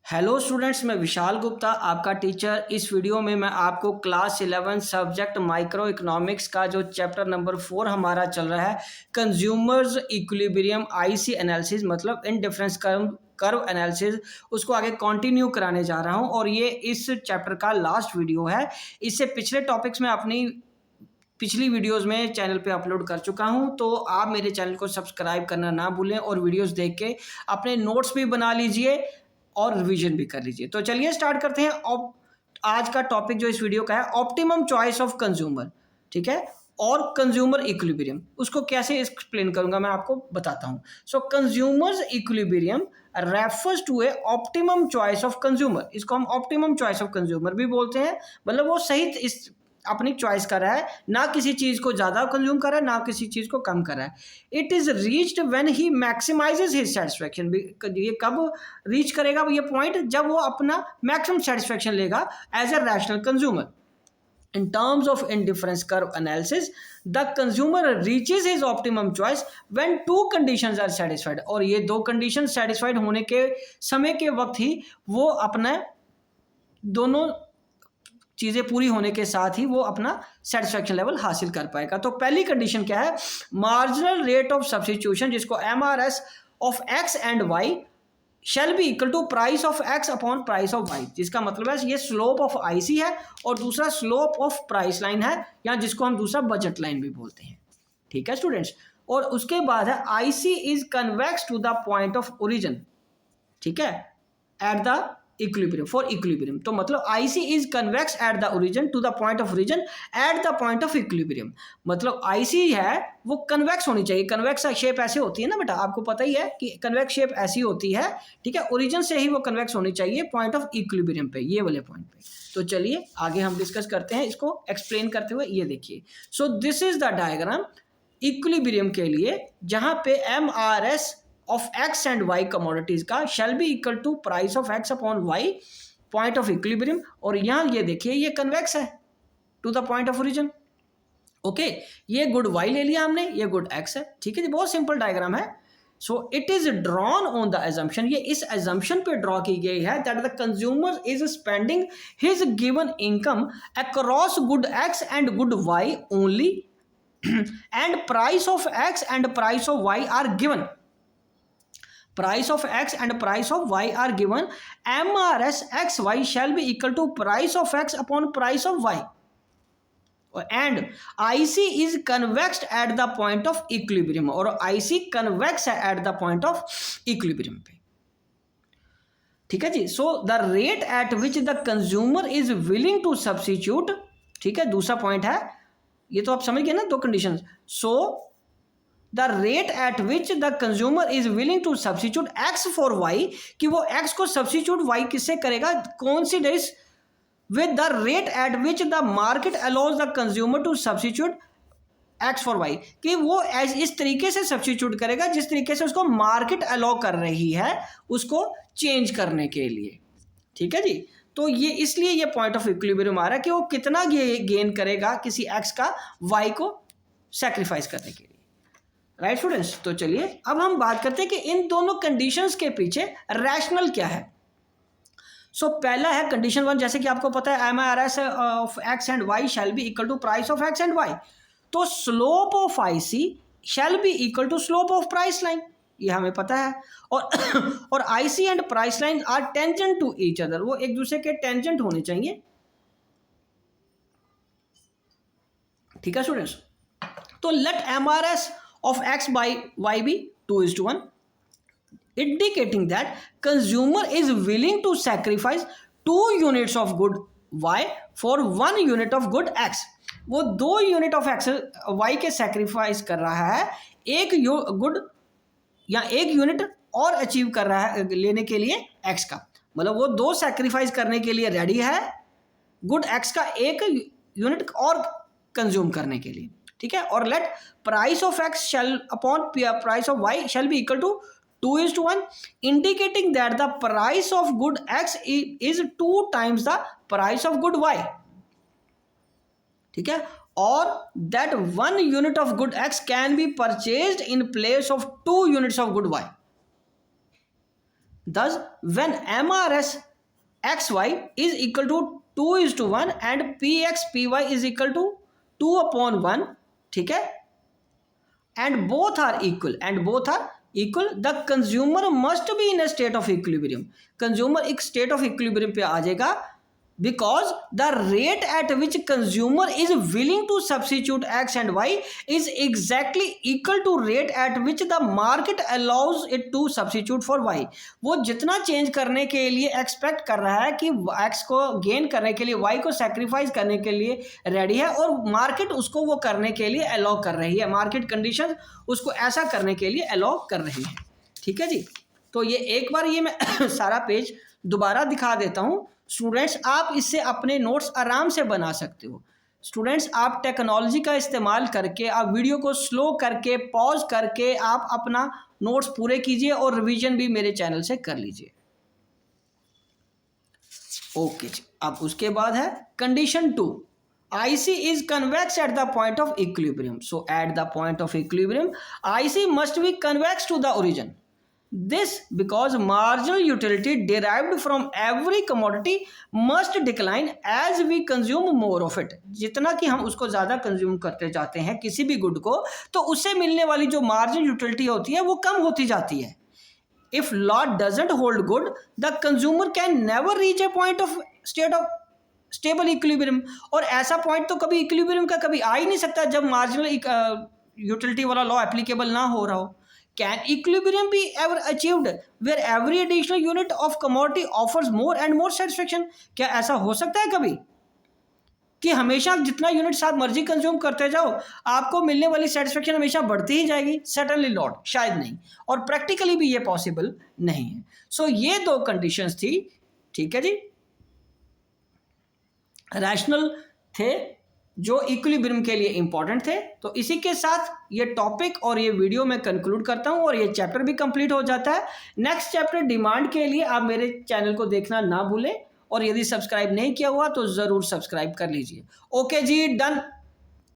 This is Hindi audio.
हेलो स्टूडेंट्स, मैं विशाल गुप्ता आपका टीचर। इस वीडियो में मैं आपको क्लास 11 सब्जेक्ट माइक्रो इकोनॉमिक्स का जो चैप्टर नंबर 4 हमारा चल रहा है, कंज्यूमर्स इक्विलिब्रियम आईसी एनालिसिस मतलब इन डिफरेंस कर्व एनालिसिस, उसको आगे कंटिन्यू कराने जा रहा हूं। और ये इस चैप्टर का लास्ट वीडियो है। इससे पिछले टॉपिक्स में अपनी पिछली वीडियोस में चैनल पे अपलोड कर चुका हूं, तो आप मेरे चैनल को सब्सक्राइब करना ना भूलें और वीडियोस देख के अपने नोट्स भी बना लीजिए और रिवीजन भी कर लीजिए। तो चलिए स्टार्ट करते हैं। आज का टॉपिक जो इस वीडियो का है, ऑप्टिमम चॉइस ऑफ कंज्यूमर, ठीक है, और कंज्यूमर इक्विलिब्रियम। उसको कैसे एक्सप्लेन करूंगा मैं आपको बताता हूं। So consumer's equilibrium refers to a optimum choice of consumer. इसको हम ऑप्टिमम चॉइस ऑफ कंज्यूमर भी बोलते हैं, मतलब वो सही इस अपनी चॉइस कर रहा है, ना किसी चीज को ज्यादा कंज्यूम कर रहा है ना किसी चीज को कम कर रहा है। It is reached when he maximises his satisfaction. ये कब रीच करेगा ये पॉइंट? जब वो अपना मैक्सिमम सेटिस्फैक्शन लेगा as a rational consumer. In terms of indifference curve analysis, the consumer reaches his optimum choice when two conditions are satisfied। और ये दो कंडीशन सेटिस्फाइड होने के समय के वक्त ही वो अपना दोनों चीज़ें पूरी होने के साथ ही वो अपना सेटिस्फैक्शन लेवल हासिल कर पाएगा। तो पहली कंडीशन क्या है? मार्जिनल रेट ऑफ सब्स्टिट्यूशन, जिसको MRS of X and Y shall be equal to price of X upon price of Y. जिसका मतलब है ये स्लोप ऑफ आईसी है और दूसरा स्लोप ऑफ प्राइस लाइन है, या जिसको हम दूसरा बजट लाइन भी बोलते हैं। ठीक है स्टूडेंट्स। और उसके बाद है IC is convex to the point of origin, ठीक है, at the equilibrium for equilibrium. तो मतलब IC is convex at the origin to the point of origin at the point of equilibrium. मतलब आईसी है वो कन्वेक्स होनी चाहिए। कन्वेक्स शेप ऐसे होती है ना बेटा, आपको पता ही है कि कन्वेक्स शेप ऐसी होती है, ठीक है। ओरिजिन से ही वो कन्वेक्स होनी चाहिए पॉइंट ऑफ इक्विलिब्रियम पे, ये वाले पॉइंट पे। तो चलिए आगे हम डिस्कस करते हैं इसको एक्सप्लेन करते हुए। ये देखिए, so this is the diagram equilibrium के लिए, जहां पे MRS of X and Y commodities का shall be equal to price of X upon Y point of equilibrium. और यहां ये देखिए ये कन्वेक्स है to the point of origin. Okay, ये गुड वाई ले लिया हमने, ये गुड एक्स है, ठीक है जी। बहुत सिंपल डायग्राम है। So it is drawn on the assumption, ये इस एजम्पन पे ड्रॉ की गई है that the consumer is spending his given income across good X and good Y only and price of X and price of Y are given. Price of x and price of y are given. MRS x y shall be equal to price of x upon price of y. And IC is convex at the point of equilibrium, और IC convex at the point of equilibrium पे, ठीक है जी। So the rate at which the consumer is willing to substitute, ठीक है, दूसरा पॉइंट है ये, तो आप समझ गए ना दो condition. So the rate at which the consumer is willing to substitute X for Y, कि वो एक्स को सब्सिट्यूट वाई किससे करेगा, considers with the rate at which the market allows the consumer to substitute X for Y, कि वो इस तरीके से सब्सिट्यूट करेगा जिस तरीके से उसको मार्केट अलाउ कर रही है उसको चेंज करने के लिए, ठीक है जी। तो ये इसलिए ये पॉइंट ऑफ इक्विलिब्रियम आ रहा है कि वो कितना गेन करेगा किसी एक्स का वाई को सेक्रीफाइस करने के लिए, राइट स्टूडेंट्स। तो चलिए अब हम बात करते हैं कि इन दोनों कंडीशंस के पीछे रैशनल क्या है। सो पहला है कंडीशन 1, जैसे कि आपको पता है MRS of X and Y shall be equal to price of X and Y. तो slope of IC shall be equal to slope of price line, ये हमें पता है। और IC and price line are tangent to each other, वो एक दूसरे के टेंजेंट होने चाहिए, ठीक है स्टूडेंट्स। तो late MRS of x by y be 2:1, indicating that consumer is willing to sacrifice 2 units of good y for 1 unit of good x। वो 2 यूनिट ऑफ x y के सेक्रीफाइस कर रहा है एक गुड या एक यूनिट और अचीव कर रहा है लेने के लिए x का, मतलब वो 2 सेक्रीफाइस करने के लिए रेडी है गुड x का एक यूनिट और कंज्यूम करने के लिए, ठीक है। और let price of X shall upon price of Y shall be equal to 2:1, indicating that the price of good X is 2 times the price of good Y, ठीक है। और that 1 unit of good X can be purchased in place of 2 units of good Y. Thus, when MRS XY is equal to 2:1 and PX/PY is equal to 2/1, ठीक है, and both are equal, the consumer must be in a state of equilibrium. Consumer एक state of equilibrium पे आ जाएगा, because the rate at which consumer is willing to substitute X and Y is exactly equal to rate at which the market allows it to substitute for Y. वो जितना चेंज करने के लिए एक्सपेक्ट कर रहा है कि X को गेन करने के लिए Y को सेक्रीफाइस करने के लिए रेडी है, और मार्केट उसको वो करने के लिए अलाउ कर रही है, मार्केट कंडीशन उसको ऐसा करने के लिए अलाउ कर रही है। ठीक है जी, तो ये एक बार ये मैं सारा पेज दोबारा दिखा देता हूँ। स्टूडेंट्स, आप इससे अपने नोट्स आराम से बना सकते हो। स्टूडेंट्स, आप टेक्नोलॉजी का इस्तेमाल करके, आप वीडियो को स्लो करके, पॉज करके आप अपना नोट्स पूरे कीजिए और रिवीजन भी मेरे चैनल से कर लीजिए। ओके जी, अब उसके बाद है condition 2, IC is convex at the point of equilibrium. So at the point of equilibrium, IC must be convex to the origin. This because marginal utility derived from every commodity must decline as we consume more of it. जितना कि हम उसको ज़्यादा कंज्यूम करते जाते हैं किसी भी गुड को, तो उससे मिलने वाली जो मार्जिनल यूटिलिटी होती है वो कम होती जाती है। If law doesn't hold good, the consumer can never reach a point of state of stable equilibrium. और ऐसा पॉइंट तो कभी इक्विलिब्रियम का कभी आ ही नहीं सकता जब मार्जिनल यूटिलिटी वाला लॉ एप्लीकेबल ना हो रहा हो। Can equilibrium be ever achieved where every additional unit of commodity offers more and more satisfaction? क्या ऐसा हो सकता है कभी कि हमेशा जितना यूनिट्स आप मर्जी कंज्यूम करते जाओ आपको मिलने वाली सेटिस्फेक्शन हमेशा बढ़ती ही जाएगी? सर्टेनली नॉट, शायद नहीं, और प्रैक्टिकली भी ये पॉसिबल नहीं है। सो ये दो कंडीशंस थी, ठीक है जी, रैशनल थे जो इक्विलिब्रियम के लिए इंपॉर्टेंट थे। तो इसी के साथ ये टॉपिक और ये वीडियो मैं कंक्लूड करता हूं और ये चैप्टर भी कंप्लीट हो जाता है। नेक्स्ट चैप्टर डिमांड के लिए आप मेरे चैनल को देखना ना भूलें, और यदि सब्सक्राइब नहीं किया हुआ तो ज़रूर सब्सक्राइब कर लीजिए। ओके जी, डन।